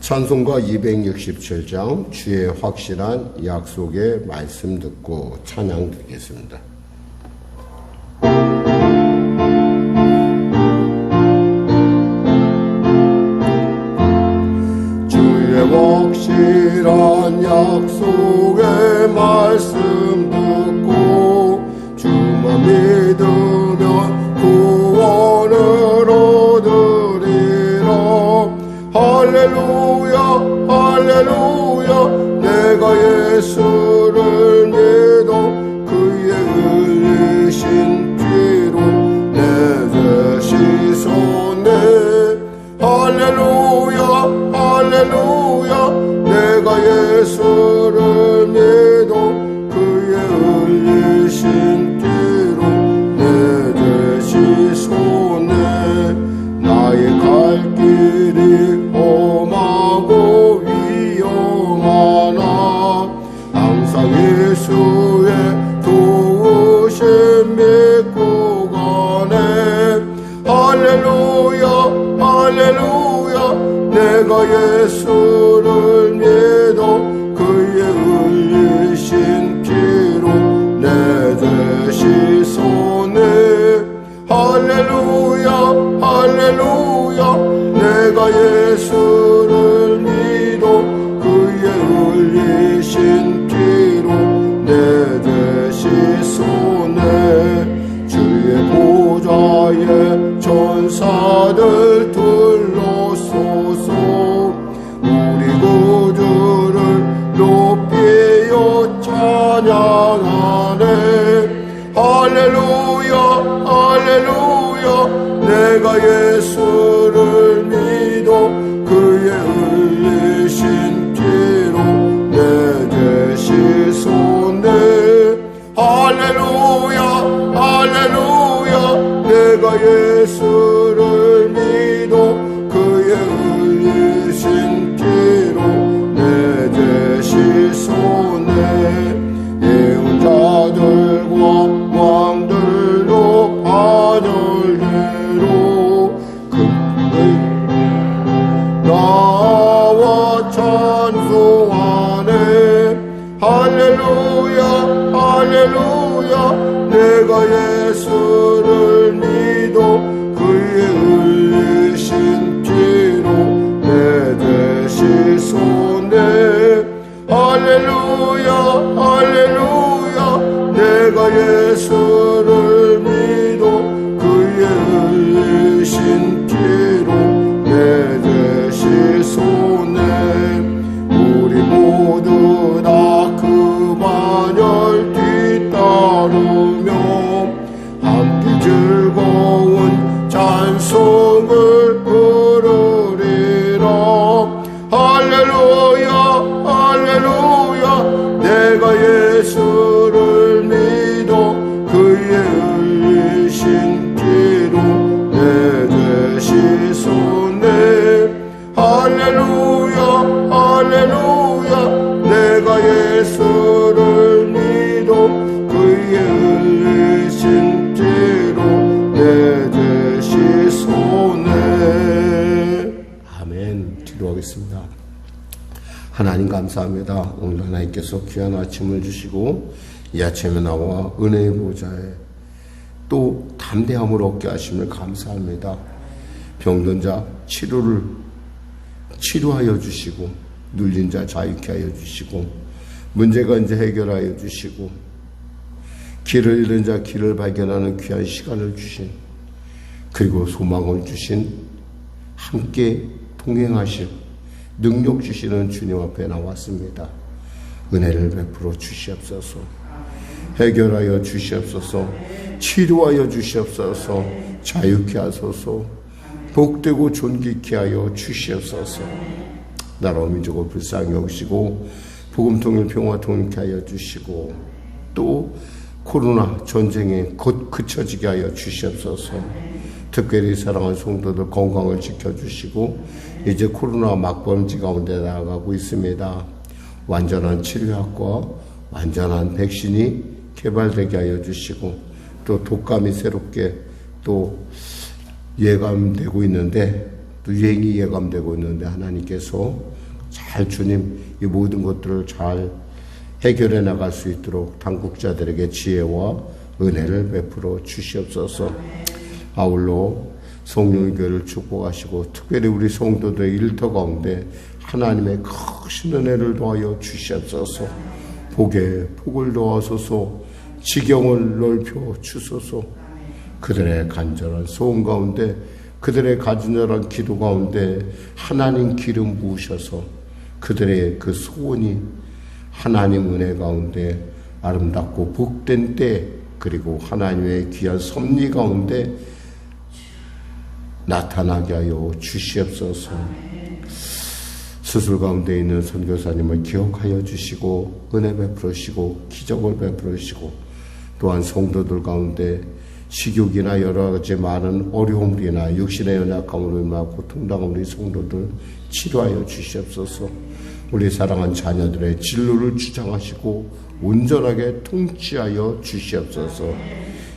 찬송가 267장 주의 확실한 약속의 말씀 듣고 찬양 드리겠습니다. 주의 확실한 약속의 말씀 듣고 주만 믿으면 구원을 얻으리라. 할렐루야 할렐루야 내가 예수를 믿어 그의 흘리신 피로 내 죄 씻었네. 할렐루야 할렐루야 내가 예수를 믿어 그의 흘리신 피로 내 죄 씻었네. 나의 갈 길이 험하고 위험하나 항상 예수의 도우심 믿고 가네. 할렐루야 할렐루야 내가 예수를 믿어 그의 흘리신 피로 내 죄 씻었네. 할렐루야 할렐루야 내가 예수를 믿어 그의 흘리신 피로 내 죄 씻었네. 주의 보좌에 천사들 둘러서서 우리 구주를 높이어 찬양하네. 할렐루야 할렐루야 내가 예수를 믿어 그의 흘리신 피로 내 죄 씻었네. 할렐루야 할렐루야 내가 예수를 믿어 그의 흘리신 피로 내 죄 씻었네. 예언자들과 왕들도 반열대로 나와 찬송하네. 할렐루야 할렐루야 내가 예수를 믿어 그의 흘리신 피로 내 죄 씻었네. 할렐루야 할렐루야 내가 예수를 믿어 그의 흘리신 피로 내 죄 씻었네. 우리 모두 다 그 반열 뒤따르며 함께 즐거운 찬송을 부르리라. 할렐루야 할렐루야 내가 예수를 믿어 그의 흘리신 피로 내 죄 씻었네. 할렐루야 할렐루야 내가 예수를 믿어 그의 흘리신 피로 내 죄 씻었네. 아멘. 기도하겠습니다. 하나님 감사합니다. 오늘 하나님께서 귀한 아침을 주시고 이 아침에 나와 은혜의 보좌에 또 담대함을 얻게 하심을 감사합니다. 병든 자 치료하여 주시고 눌린 자 자유케 하여 주시고 문제가 이제 해결하여 주시고 길을 잃은 자 길을 발견하는 귀한 시간을 주신 그리고 소망을 주신 함께 동행하실 능력 주시는 주님 앞에 나왔습니다. 은혜를 베풀어 주시옵소서. 해결하여 주시옵소서. 치료하여 주시옵소서. 자유케 하소서. 복되고 존귀케 하여 주시옵소서. 나라 민족을 불쌍히 여기시고 복음 통일 평화 통일케 하여 주시고 또 코로나 전쟁에 곧 그쳐지게 하여 주시옵소서. 특별히 사랑하는 성도들 건강을 지켜주시고 이제 코로나 막범지 가운데 나아가고 있습니다. 완전한 치료약과 완전한 백신이 개발되게 하여 주시고 또 독감이 새롭게 또 예감되고 있는데 또 유행이 예감되고 있는데 하나님께서 잘 주님 이 모든 것들을 잘 해결해 나갈 수 있도록 당국자들에게 지혜와 은혜를 베풀어 주시옵소서. 아울러 성령의 교회를 축복하시고 특별히 우리 성도들의 일터 가운데 하나님의 크신 은혜를 더하여 주시옵소서. 복에 복을 더하소서. 지경을 넓혀 주소서. 그들의 간절한 소원 가운데 그들의 간절한 기도 가운데 하나님 기름 부으셔서 그들의 그 소원이 하나님 은혜 가운데 아름답고 복된 때 그리고 하나님의 귀한 섭리 가운데 나타나게 하여 주시옵소서. 수술 가운데 있는 선교사님을 기억하여 주시고 은혜 베풀으시고 기적을 베풀으시고 또한 성도들 가운데 식욕이나 여러 가지 많은 어려움이나 육신의 연약함으로 인하여 고통당한 우리 성도들 치료하여 주시옵소서. 우리 사랑한 자녀들의 진로를 주장하시고 온전하게 통치하여 주시옵소서.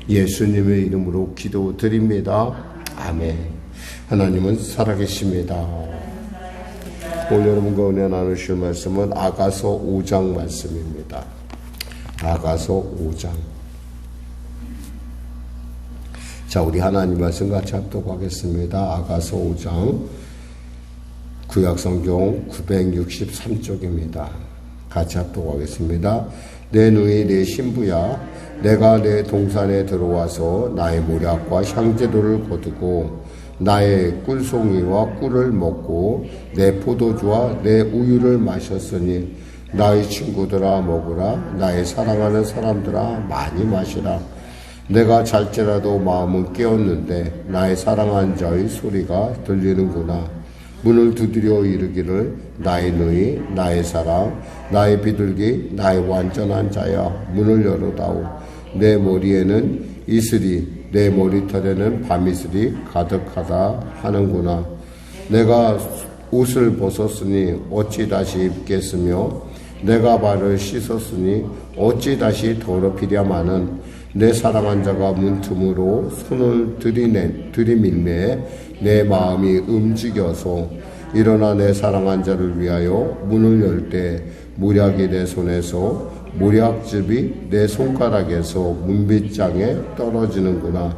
예수님의 이름으로 기도드립니다. 아멘. 하나님은 살아계십니다. 오늘 여러분과 은혜 나누실 말씀은 아가서 5장 말씀입니다. 아가서 5장. 자, 우리 하나님 말씀 같이 합독하겠습니다. 아가서 5장 구약성경 963쪽입니다. 같이 합독하겠습니다. 내 누이 내 신부야, 내가 내 동산에 들어와서 나의 모략과 향제도를 거두고 나의 꿀송이와 꿀을 먹고 내 포도주와 내 우유를 마셨으니 나의 친구들아 먹으라. 나의 사랑하는 사람들아 많이 마시라. 내가 잘지라도 마음은 깨었는데 나의 사랑하는 자의 소리가 들리는구나. 문을 두드려 이르기를 나의 누이 나의 사랑 나의 비둘기 나의 완전한 자야 문을 열어다오. 내 머리에는 이슬이 내 머리털에는 밤이슬이 가득하다 하는구나. 내가 옷을 벗었으니 어찌 다시 입겠으며 내가 발을 씻었으니 어찌 다시 더럽히랴마는 내 사랑한 자가 문틈으로 손을 들이밀매 내 마음이 움직여서 일어나 내 사랑한 자를 위하여 문을 열 때 모략이 내 손에서 모략즙이 내 손가락에서 문빗장에 떨어지는구나.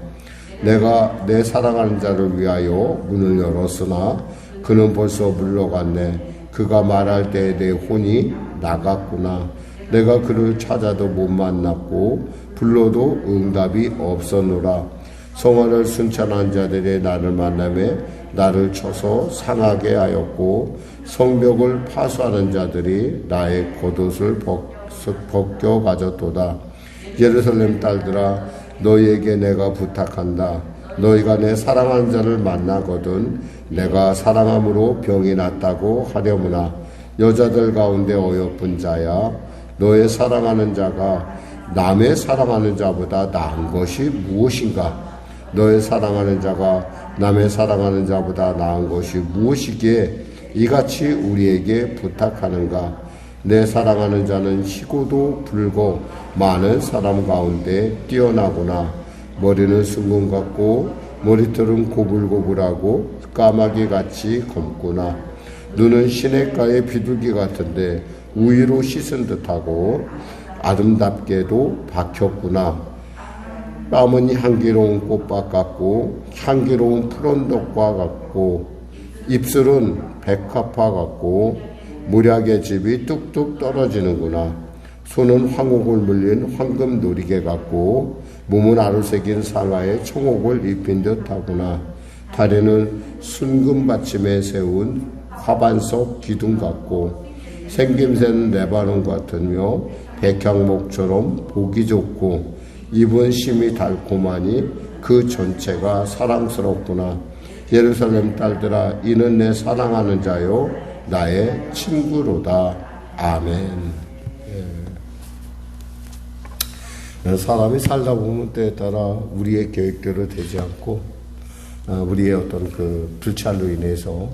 내가 내 사랑하는 자를 위하여 문을 열었으나 그는 벌써 물러갔네. 그가 말할 때 내 혼이 나갔구나. 내가 그를 찾아도 못 만났고 불러도 응답이 없었노라. 성화를 순찬한 자들이 나를 만나매 나를 쳐서 상하게 하였고 성벽을 파수하는 자들이 나의 겉옷을 벗겨 가졌도다. 예루살렘 딸들아, 너희에게 내가 부탁한다. 너희가 내 사랑하는 자를 만나거든 내가 사랑함으로 병이 낫다고 하려무나. 여자들 가운데 어여쁜 자야, 너의 사랑하는 자가 남의 사랑하는 자보다 나은 것이 무엇인가? 너의 사랑하는 자가 남의 사랑하는 자보다 나은 것이 무엇이기에 이같이 우리에게 부탁하는가? 내 사랑하는 자는 희고도 불고 많은 사람 가운데 뛰어나구나. 머리는 순금 같고 머리털은 고불고불하고 까마귀같이 검구나. 눈은 시냇가의 비둘기 같은데 우유로 씻은 듯하고 아름답게도 박혔구나. 뺨은 향기로운 꽃밭 같고 향기로운 푸른덕과 같고 입술은 백합화 같고 모략의 즙이 뚝뚝 떨어지는구나. 손은 황옥을 물린 황금 놀이개 같고 몸은 아로새긴 상아에 청옥을 입힌 듯하구나. 다리는 순금 받침에 세운 화반석 기둥 같고 생김새는 레바논 같으며 백향목처럼 보기 좋고 입은 심이 달콤하니 그 전체가 사랑스럽구나. 예루살렘 딸들아, 이는 내 사랑하는 자요 나의 친구로다. 아멘. 사람이 살다 보면 때에 따라 우리의 계획대로 되지 않고 우리의 어떤 그 불찰로 인해서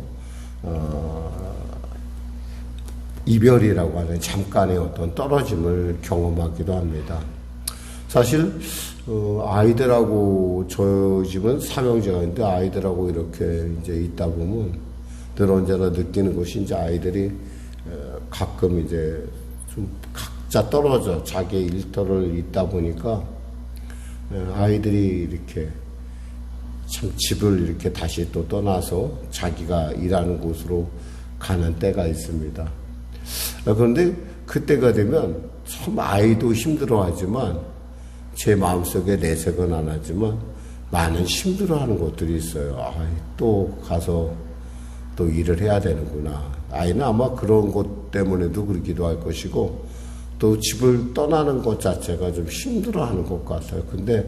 이별이라고 하는 잠깐의 어떤 떨어짐을 경험하기도 합니다. 사실 아이들하고 저 집은 삼형제가 있는데 아이들하고 이렇게 이제 있다 보면 늘 언제나 느끼는 것이 이제 아이들이 가끔 이제 좀 각자 떨어져 자기의 일터를 있다 보니까 아이들이 이렇게 참 집을 이렇게 다시 또 떠나서 자기가 일하는 곳으로 가는 때가 있습니다. 그런데 그때가 되면 참 아이도 힘들어하지만 제 마음속에 내색은 안 하지만 많은 힘들어하는 것들이 있어요. 또 가서 또 일을 해야 되는구나. 아이는 아마 그런 것 때문에도 그러기도 할 것이고 또 집을 떠나는 것 자체가 좀 힘들어하는 것 같아요. 근데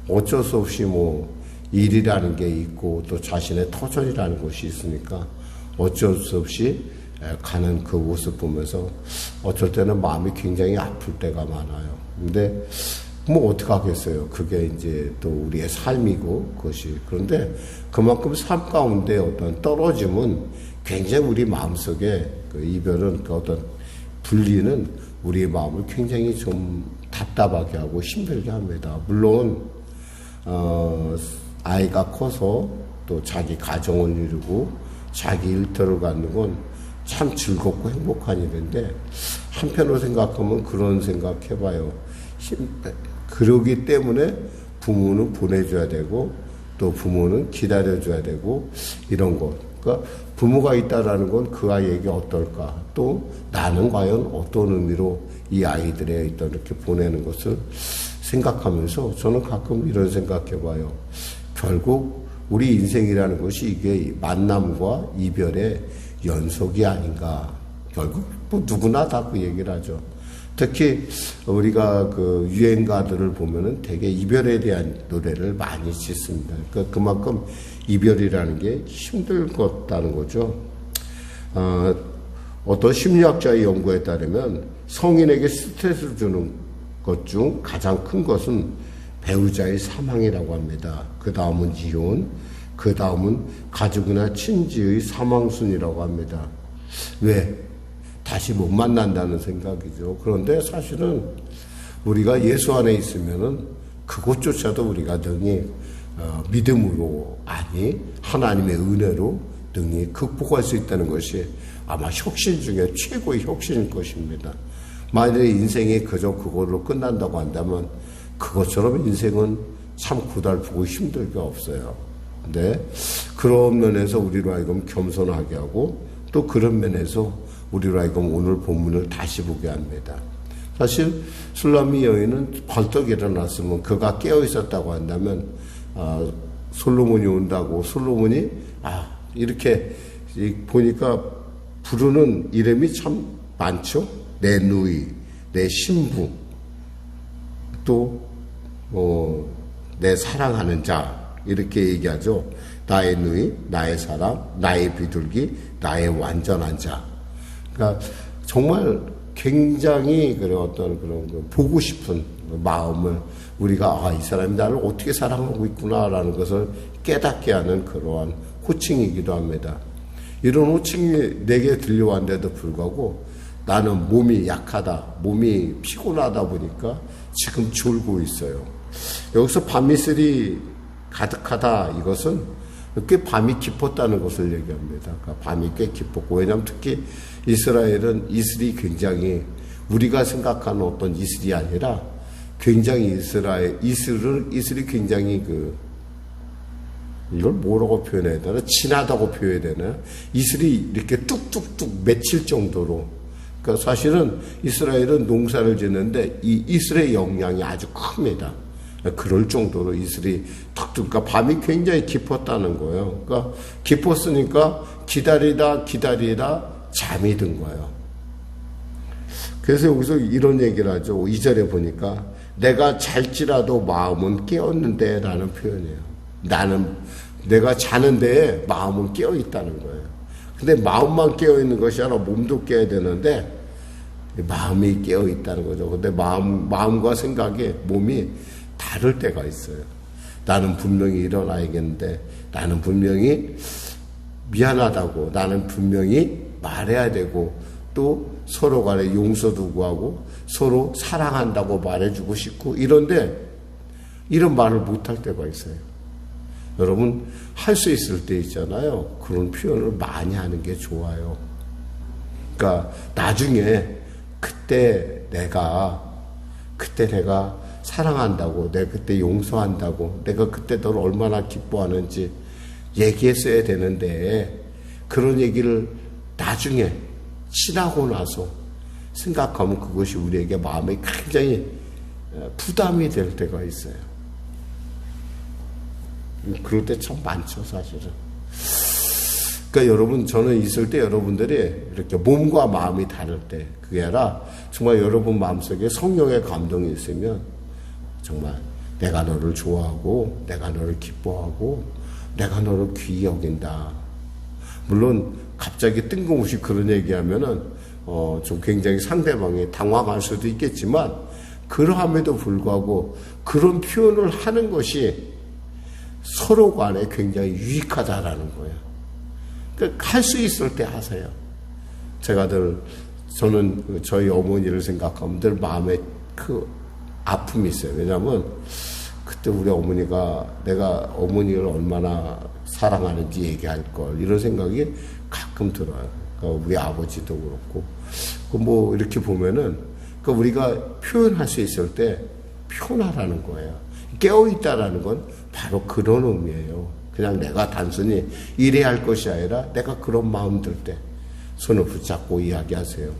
어쩔 수 없이 뭐 일이라는 게 있고 또 자신의 터전이라는 것이 있으니까 어쩔 수 없이 가는 그 모습 보면서 어쩔 때는 마음이 굉장히 아플 때가 많아요. 근데 뭐 어떡하겠어요. 그게 이제 또 우리의 삶이고 그것이. 그런데 그만큼 삶 가운데 어떤 떨어짐은 굉장히 우리 마음속에 그 이별은 그 어떤 분리는 우리의 마음을 굉장히 좀 답답하게 하고 힘들게 합니다. 물론 아이가 커서 또 자기 가정을 이루고 자기 일터를 갖는 건 참 즐겁고 행복한 일인데 한편으로 생각하면 그런 생각해봐요. 그러기 때문에 부모는 보내줘야 되고 또 부모는 기다려줘야 되고 이런 것. 그러니까 부모가 있다라는 건 그 아이에게 어떨까? 또 나는 과연 어떤 의미로 이 아이들의 있던 이렇게 보내는 것을 생각하면서 저는 가끔 이런 생각해봐요. 결국 우리 인생이라는 것이 이게 만남과 이별의 연속이 아닌가. 결국 뭐 누구나 다 그 얘기를 하죠. 특히 우리가 그 유행가들을 보면은 되게 이별에 대한 노래를 많이 짓습니다. 그러니까 그만큼 이별이라는 게 힘들겠다는 거죠. 어떤 심리학자의 연구에 따르면 성인에게 스트레스를 주는 것 중 가장 큰 것은 배우자의 사망이라고 합니다. 그 다음은 이혼, 그 다음은 가족이나 친지의 사망순이라고 합니다. 왜? 다시 못 만난다는 생각이죠. 그런데 사실은 우리가 예수 안에 있으면은 그것조차도 우리가 능히 믿음으로 아니 하나님의 은혜로 능히 극복할 수 있다는 것이 아마 혁신 중에 최고의 혁신일 것입니다. 만약에 인생이 그저 그걸로 끝난다고 한다면 그것처럼 인생은 참 고달프고 힘들 게 없어요. 근데 그런 면에서 우리로 하여금 겸손하게 하고 또 그런 면에서 우리로 하여금 오늘 본문을 다시 보게 합니다. 사실 술람미 여인은 벌떡 일어났으면 그가 깨어 있었다고 한다면 솔로몬이 온다고 솔로몬이 이렇게 보니까 부르는 이름이 참 많죠. 내 누이, 내 신부, 또 내 사랑하는 자 이렇게 얘기하죠. 나의 누이, 나의 사랑, 나의 비둘기, 나의 완전한 자. 그러니까 정말 굉장히 어떤 그런 보고 싶은 마음을 우리가 이 사람이 나를 어떻게 사랑하고 있구나라는 것을 깨닫게 하는 그러한 호칭이기도 합니다. 이런 호칭이 내게 들려왔는데도 불구하고 나는 몸이 약하다, 몸이 피곤하다 보니까 지금 졸고 있어요. 여기서 밤이슬이 가득하다 이것은 꽤 밤이 깊었다는 것을 얘기합니다. 그러니까 밤이 꽤 깊었고 왜냐하면 특히 이스라엘은 이슬이 굉장히 우리가 생각하는 어떤 이슬이 아니라 굉장히 이슬이 굉장히 이걸 뭐라고 표현해야 되나? 진하다고 표현해야 되나? 이슬이 이렇게 뚝뚝뚝 맺힐 정도로. 그러니까 사실은 이스라엘은 농사를 짓는데 이 이슬의 영향이 아주 큽니다. 그럴 정도로 이슬이 툭툭, 그러니까 밤이 굉장히 깊었다는 거예요. 그러니까 깊었으니까 기다리다 잠이 든 거예요. 그래서 여기서 이런 얘기를 하죠. 2절에 보니까 내가 잘지라도 마음은 깨었는데 라는 표현이에요. 내가 자는데 마음은 깨어 있다는 거예요. 근데 마음만 깨어 있는 것이 아니라 몸도 깨어야 되는데 마음이 깨어 있다는 거죠. 근데 마음과 생각에 몸이 다를 때가 있어요. 나는 분명히 일어나야겠는데 나는 분명히 미안하다고 나는 분명히 말해야 되고 또 서로 간에 용서도 구하고 서로 사랑한다고 말해주고 싶고 이런데 이런 말을 못할 때가 있어요. 여러분 할 수 있을 때 있잖아요. 그런 표현을 많이 하는 게 좋아요. 그러니까 나중에 그때 내가 사랑한다고, 내가 그때 용서한다고, 내가 그때 너를 얼마나 기뻐하는지 얘기했어야 되는데 그런 얘기를 나중에 지나고 나서 생각하면 그것이 우리에게 마음에 굉장히 부담이 될 때가 있어요. 그럴 때 참 많죠, 사실은. 그러니까 여러분, 저는 있을 때 여러분들이 이렇게 몸과 마음이 다를 때, 그게 아니라 정말 여러분 마음속에 성령의 감동이 있으면 정말 내가 너를 좋아하고, 내가 너를 기뻐하고, 내가 너를 귀히 여긴다. 물론 갑자기 뜬금없이 그런 얘기하면은 좀 굉장히 상대방이 당황할 수도 있겠지만, 그러함에도 불구하고 그런 표현을 하는 것이 서로 간에 굉장히 유익하다라는 거예요. 그러니까 할 수 있을 때 하세요. 저는 저희 어머니를 생각하면 늘 마음에 그 아픔이 있어요. 왜냐하면 그때 우리 어머니가 내가 어머니를 얼마나 사랑하는지 얘기할 걸 이런 생각이 가끔 들어요. 그러니까 우리 아버지도 그렇고 뭐 이렇게 보면은 그러니까 우리가 표현할 수 있을 때 표현하라는 거예요. 깨어있다라는 건 바로 그런 의미예요. 그냥 내가 단순히 이래야 할 것이 아니라 내가 그런 마음 들 때 손을 붙잡고 이야기하세요.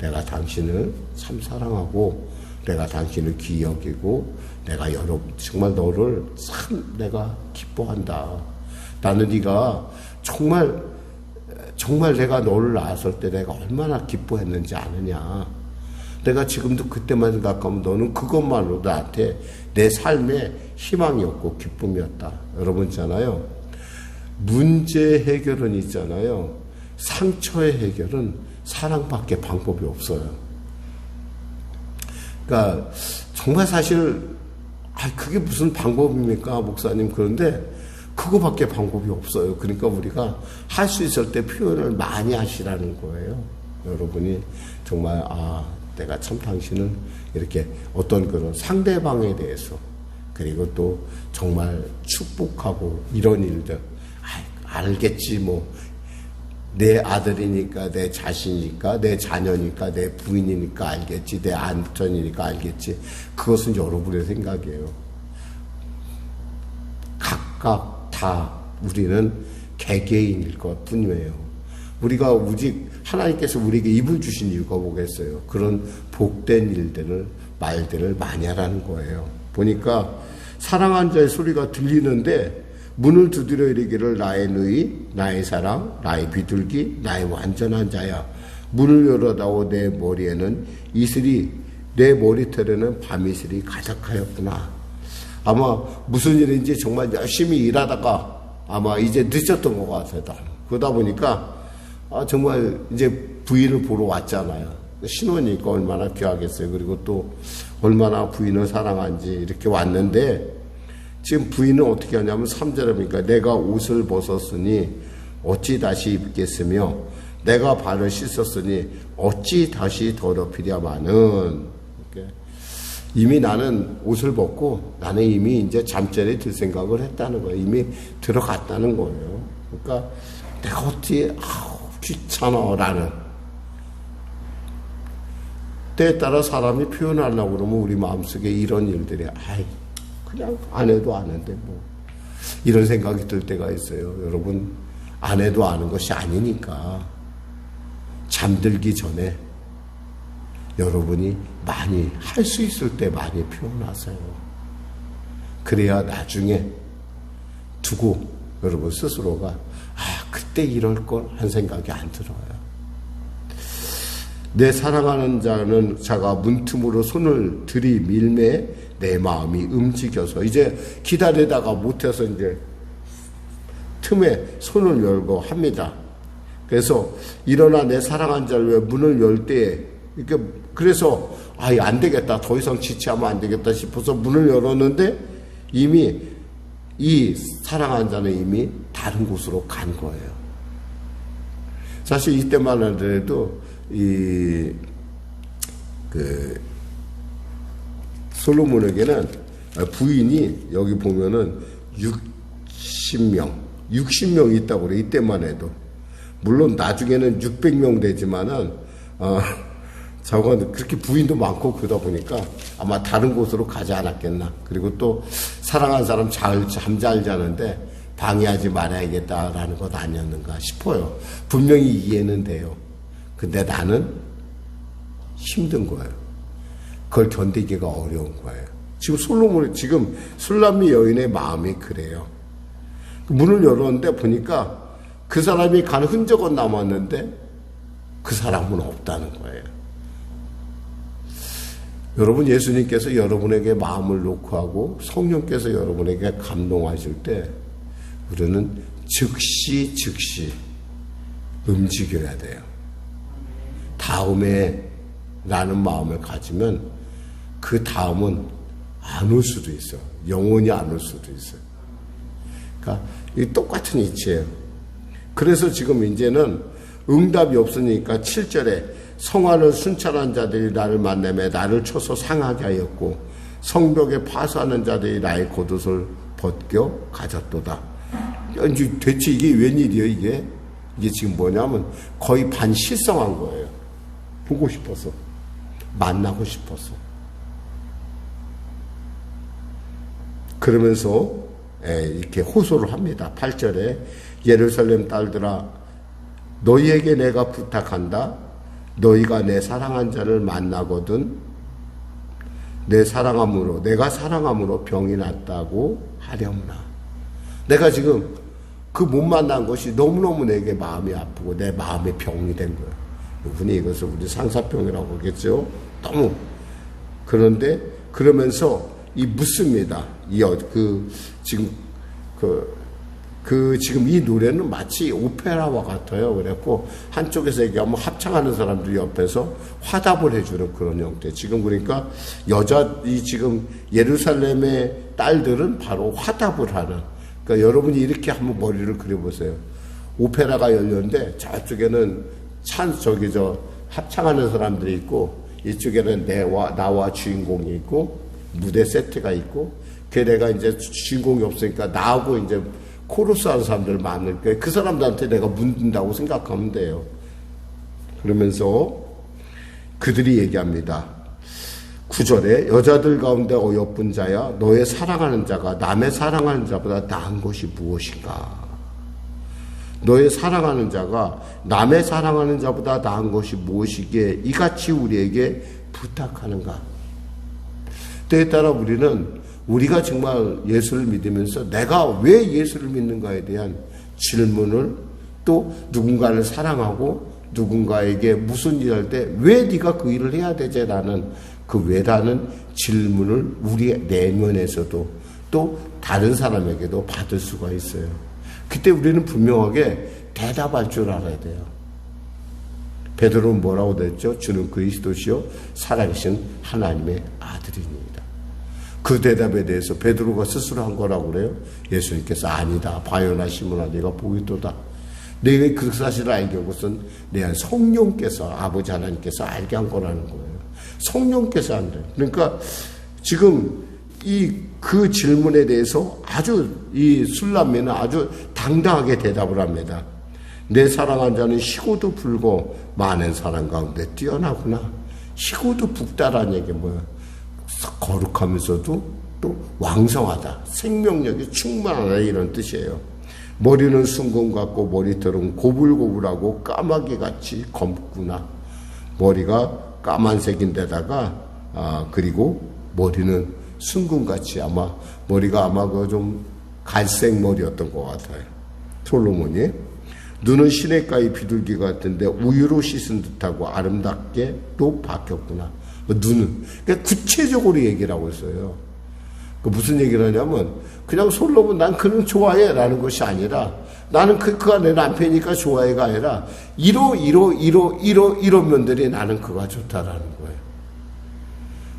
내가 당신을 참 사랑하고 내가 당신을 귀히 여기고 내가 정말 너를 참 내가 기뻐한다. 나는 네가 정말 내가 너를 낳았을 때 내가 얼마나 기뻐했는지 아느냐. 내가 지금도 그때만 생각하면 너는 그것만으로 나한테 내 삶의 희망이었고 기쁨이었다. 여러분 있잖아요. 문제 해결은 있잖아요. 상처의 해결은 사랑밖에 방법이 없어요. 그러니까 정말 사실 그게 무슨 방법입니까, 목사님? 그런데 그거밖에 방법이 없어요. 그러니까 우리가 할 수 있을 때 표현을 많이 하시라는 거예요. 여러분이 정말 내가 참 당신을 이렇게 어떤 그런 상대방에 대해서 그리고 또 정말 축복하고 이런 일들 알겠지 뭐 내 아들이니까 내 자신이니까 내 자녀니까 내 부인이니까 알겠지 내 안전이니까 알겠지 그것은 여러분의 생각이에요. 각각 다 우리는 개개인일 것 뿐이에요. 우리가 오직 하나님께서 우리에게 입을 주신 이유가 뭐겠어요? 그런 복된 일들을 말들을 많이 하라는 거예요. 보니까 사랑한 자의 소리가 들리는데 문을 두드려 이르기를 나의 누이 나의 사랑 나의 비둘기 나의 완전한 자야 문을 열어다오 내 머리에는 이슬이 내 머리털에는 밤이슬이 가득하였구나. 아마 무슨 일인지 정말 열심히 일하다가 아마 이제 늦었던 것 같아요. 그러다 보니까 정말 이제 부인을 보러 왔잖아요. 신혼이니까 얼마나 귀하겠어요. 그리고 또 얼마나 부인을 사랑한지 이렇게 왔는데 지금 부인은 어떻게 하냐면 3절에 보니까 내가 옷을 벗었으니 어찌 다시 입겠으며 내가 발을 씻었으니 어찌 다시 더럽히랴마는 이미 나는 옷을 벗고 나는 이미 이제 잠자리에 들 생각을 했다는 거예요. 이미 들어갔다는 거예요. 그러니까 내가 어찌 귀찮아 라는 때에 따라 사람이 표현하려고 그러면 우리 마음속에 이런 일들이 그냥 안 해도 아는데 뭐 이런 생각이 들 때가 있어요. 여러분 안 해도 아는 것이 아니니까 잠들기 전에 여러분이 많이 할 수 있을 때 많이 표현하세요. 그래야 나중에 두고 여러분 스스로가 그때 이럴 걸 한 생각이 안 들어요. 내 사랑하는 자가 문틈으로 손을 들이밀매 내 마음이 움직여서 이제 기다리다가 못해서 이제 틈에 손을 열고 합니다. 그래서 일어나 내 사랑한 자를 위해 문을 열 때에 이렇게 그래서 안 되겠다 더 이상 지체하면 안 되겠다 싶어서 문을 열었는데 이미 이 사랑한 자는 이미 다른 곳으로 간 거예요. 사실 이때만 하더라도 솔로몬에게는 부인이 여기 보면은 60명 있다고 그래. 이때만 해도. 물론 나중에는 600명 되지만은 저건 그렇게 부인도 많고 그러다 보니까 아마 다른 곳으로 가지 않았겠나. 그리고 또 사랑하는 사람 잠 잘 자는데 방해하지 말아야겠다라는 것 아니었는가 싶어요. 분명히 이해는 돼요. 근데 나는 힘든 거예요. 그걸 견디기가 어려운 거예요. 지금 술람미 여인의 마음이 그래요. 문을 열었는데 보니까 그 사람이 간 흔적은 남았는데 그 사람은 없다는 거예요. 여러분, 예수님께서 여러분에게 마음을 놓고 하고 성령께서 여러분에게 감동하실 때 우리는 즉시 움직여야 돼요. 다음에 라는 마음을 가지면 그 다음은 안 올 수도 있어요. 영원히 안 올 수도 있어요. 그러니까 이 똑같은 이치예요. 그래서 지금 이제는 응답이 없으니까 7절에 성안을 순찰한 자들이 나를 만나며 나를 쳐서 상하게 하였고 성벽에 파수하는 자들이 나의 겉옷을 벗겨 가졌도다. 대체 이게 웬일이에요? 이게 지금 뭐냐면 거의 반실성한 거예요. 보고 싶어서, 만나고 싶어서. 그러면서 이렇게 호소를 합니다. 8절에 예루살렘 딸들아, 너희에게 내가 부탁한다. 너희가 내 사랑한 자를 만나거든 내가 사랑함으로 병이 났다고 하려무나. 내가 지금 그 못 만난 것이 너무너무 내게 마음이 아프고 내 마음에 병이 된 거예요. 이분이 이것을 우리 상사병이라고 하겠죠. 너무. 그런데 그러면서 묻습니다. 지금 이 노래는 마치 오페라와 같아요. 그래갖고 한쪽에서 얘기하면 합창하는 사람들이 옆에서 화답을 해주는 그런 형태. 지금 그러니까 지금 예루살렘의 딸들은 바로 화답을 하는. 그러니까 여러분이 이렇게 한번 머리를 그려보세요. 오페라가 열렸는데 저쪽에는 합창하는 사람들이 있고 이쪽에는 나와 주인공이 있고 무대 세트가 있고 내가 이제 주인공이 없으니까 나하고 이제 코러스 하는 사람들 많을 거예요. 그 사람들한테 내가 묻는다고 생각하면 돼요. 그러면서 그들이 얘기합니다. 9절에 여자들 가운데 어여쁜 자야 너의 사랑하는 자가 남의 사랑하는 자보다 나은 것이 무엇인가. 너의 사랑하는 자가 남의 사랑하는 자보다 나은 것이 무엇이기에 이같이 우리에게 부탁하는가. 때에 따라 우리가 정말 예수를 믿으면서 내가 왜 예수를 믿는가에 대한 질문을 또 누군가를 사랑하고 누군가에게 무슨 일 할 때 왜 네가 그 일을 해야 되지라는 그 왜라는 질문을 우리의 내면에서도 또 다른 사람에게도 받을 수가 있어요. 그때 우리는 분명하게 대답할 줄 알아야 돼요. 베드로는 뭐라고 됐죠? 주는 그리스도시요 살아계신 하나님의 아들입니다. 그 대답에 대해서 베드로가 스스로 한 거라고 그래요. 예수님께서 아니다. 바요나 시몬아 네가 보기도다. 내가 그 사실을 알게 한 것은 내 안 성령께서 아버지 하나님께서 알게 한 거라는 거예요. 성령께서 한다. 그러니까 지금 그 질문에 대해서 아주 이 술람미는 아주 당당하게 대답을 합니다. 내 사랑한 자는 희고도 불고 많은 사랑 가운데 뛰어나구나. 희고도 붓다라는 얘기 뭐야? 거룩하면서도 또 왕성하다. 생명력이 충만하다 이런 뜻이에요. 머리는 순금 같고 머리털은 고불고불하고 까마귀같이 검구나. 머리가 까만색인데다가 그리고 머리는 순금같이 머리가 그 좀 갈색 머리였던 것 같아요. 솔로몬이. 눈은 시냇가의 비둘기 같은데 우유로 씻은 듯하고 아름답게 또 바뀌었구나. 눈은. 그러니까 구체적으로 얘기를 하고 있어요. 무슨 얘기를 하냐면 그냥 솔로몬 난 그는 좋아해 라는 것이 아니라 나는 그가 내 남편이니까 좋아해가 아니라 이런 면들이 나는 그가 좋다라는 거예요.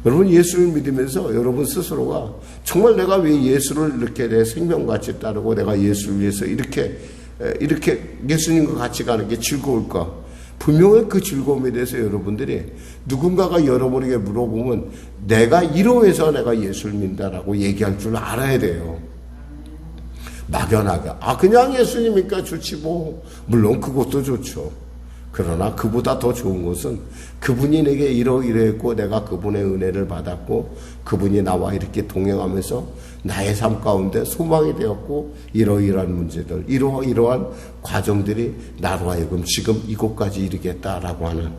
여러분 예수를 믿으면서 여러분 스스로가 정말 내가 왜 예수를 이렇게 내 생명같이 따르고 내가 예수를 위해서 이렇게 이렇게 예수님과 같이 가는 게 즐거울까? 분명히 그 즐거움에 대해서 여러분들이 누군가가 여러분에게 물어보면 내가 이러해서 내가 예수를 믿는다라고 얘기할 줄 알아야 돼요. 막연하게 그냥 예수님이니까 좋지 뭐. 물론 그것도 좋죠. 그러나 그보다 더 좋은 것은 그분이 내게 이러이러했고 내가 그분의 은혜를 받았고 그분이 나와 이렇게 동행하면서 나의 삶 가운데 소망이 되었고 이러이러한 문제들 이러한 과정들이 나로 하여금 지금 이곳까지 이르겠다라고 하는,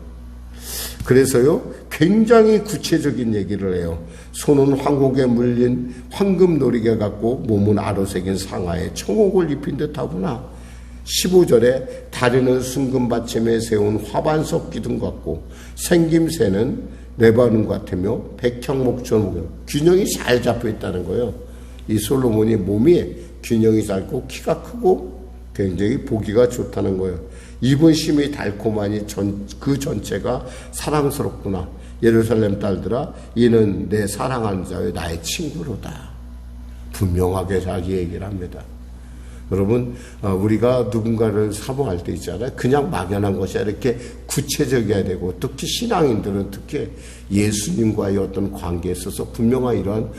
그래서요 굉장히 구체적인 얘기를 해요. 손은 황곡에 물린 황금 놀이개 같고 몸은 아로 새긴 상아에 청옥을 입힌 듯하구나. 15절에 다리는 순금 받침에 세운 화반석 기둥 같고 생김새는 레바논 같으며 백향목처럼 균형이 잘 잡혀 있다는 거예요. 이 솔로몬이 몸이 균형이 짧고 키가 크고 굉장히 보기가 좋다는 거예요. 입은 심이 달콤하니 그 전체가 사랑스럽구나. 예루살렘 딸들아, 이는 내 사랑하는 자여 나의 친구로다. 분명하게 자기 얘기를 합니다. 여러분, 우리가 누군가를 사모할 때 있잖아요. 그냥 막연한 것이 아니라 이렇게 구체적이어야 되고, 특히 신앙인들은 특히 예수님과의 어떤 관계에 있어서 분명한 이러한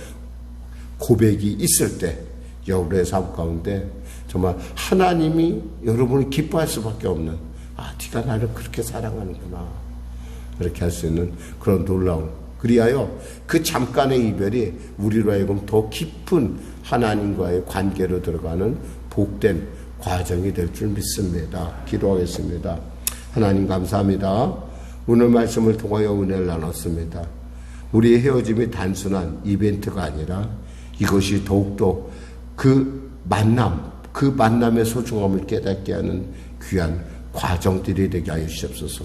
고백이 있을 때 여러분의 삶 가운데 정말 하나님이 여러분을 기뻐할 수밖에 없는, 네가 나를 그렇게 사랑하는구나, 이렇게 할 수 있는 그런 놀라운, 그리하여 그 잠깐의 이별이 우리로 하여금 더 깊은 하나님과의 관계로 들어가는 복된 과정이 될 줄 믿습니다. 기도하겠습니다. 하나님 감사합니다. 오늘 말씀을 통하여 은혜를 나눴습니다. 우리의 헤어짐이 단순한 이벤트가 아니라 이것이 더욱더 그 만남의 소중함을 깨닫게 하는 귀한 과정들이 되게 하여 주시옵소서.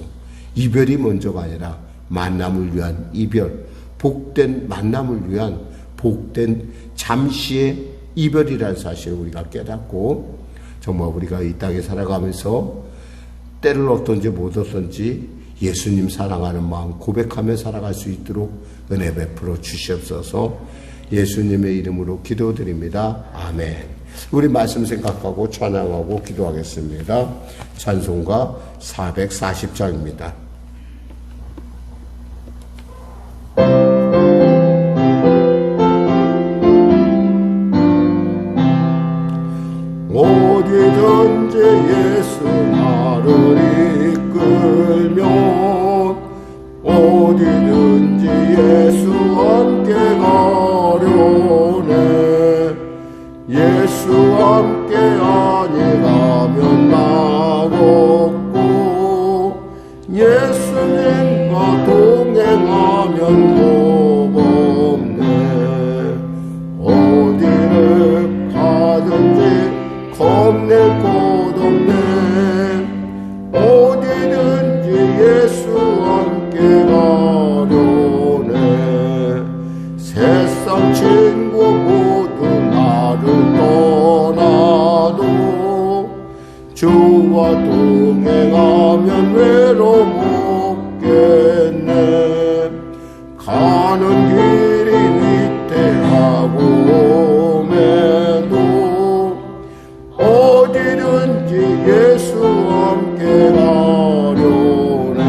이별이 먼저가 아니라 만남을 위한 이별, 복된 만남을 위한 복된 잠시의 이별이라는 사실을 우리가 깨닫고 정말 우리가 이 땅에 살아가면서 때를 얻든지 못 얻든지 예수님 사랑하는 마음 고백하며 살아갈 수 있도록 은혜 베풀어 주시옵소서. 예수님의 이름으로 기도드립니다. 아멘. 우리 말씀 생각하고 찬양하고 기도하겠습니다. 찬송가 440장입니다. 어디든지 예수 나를 이끌면 어디든지 예수 함께 가려네. 예수 함께 아니라면 나 없고 예수님과 동행하면 복 없네. 어디를 가든지 겁낼 곳 없네. 어디든지 예수 함께 가려네. 세상 친구 모두 나를 떠나도 주와 동행하면 외로움 없겠네. 가는 길이 위태하고 오매도 어디든지 예수 함께 가려네.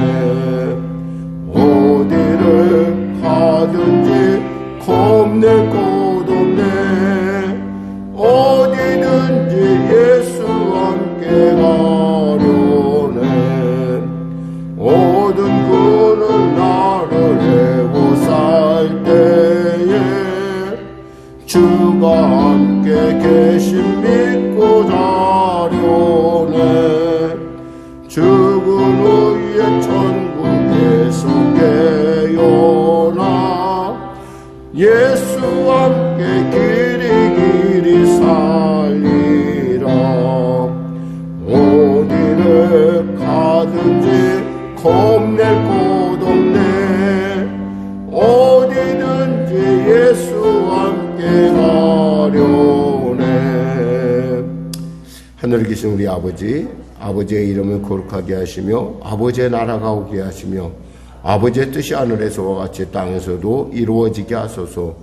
어디를 가든지 겁낼 곳 없네. 어디든지 예수 함께 가려네. 모든 그는 나를 애워쌀 때에 주가 함께 계신 믿고 자려네. 죽은 후에 천국에서 깨어나 예수 함께 길이 살리라. 어디를 가든지 겁낼 곳 없네. 어디든지 예수 함께 가려네. 하늘에 계신 우리 아버지의 이름을 거룩하게 하시며 아버지의 나라가 오게 하시며 아버지의 뜻이 하늘에서와 같이 땅에서도 이루어지게 하소서.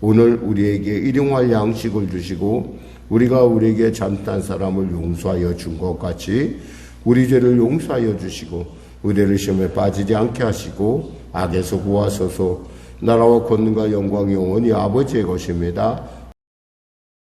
오늘 우리에게 일용할 양식을 주시고 우리가 우리에게 잘못한 사람을 용서하여 준 것 같이 우리 죄를 용서하여 주시고 우리를 시험에 빠지지 않게 하시고 악에서 구하소서. 나라와 권능과 영광이 영원히 아버지의 것입니다.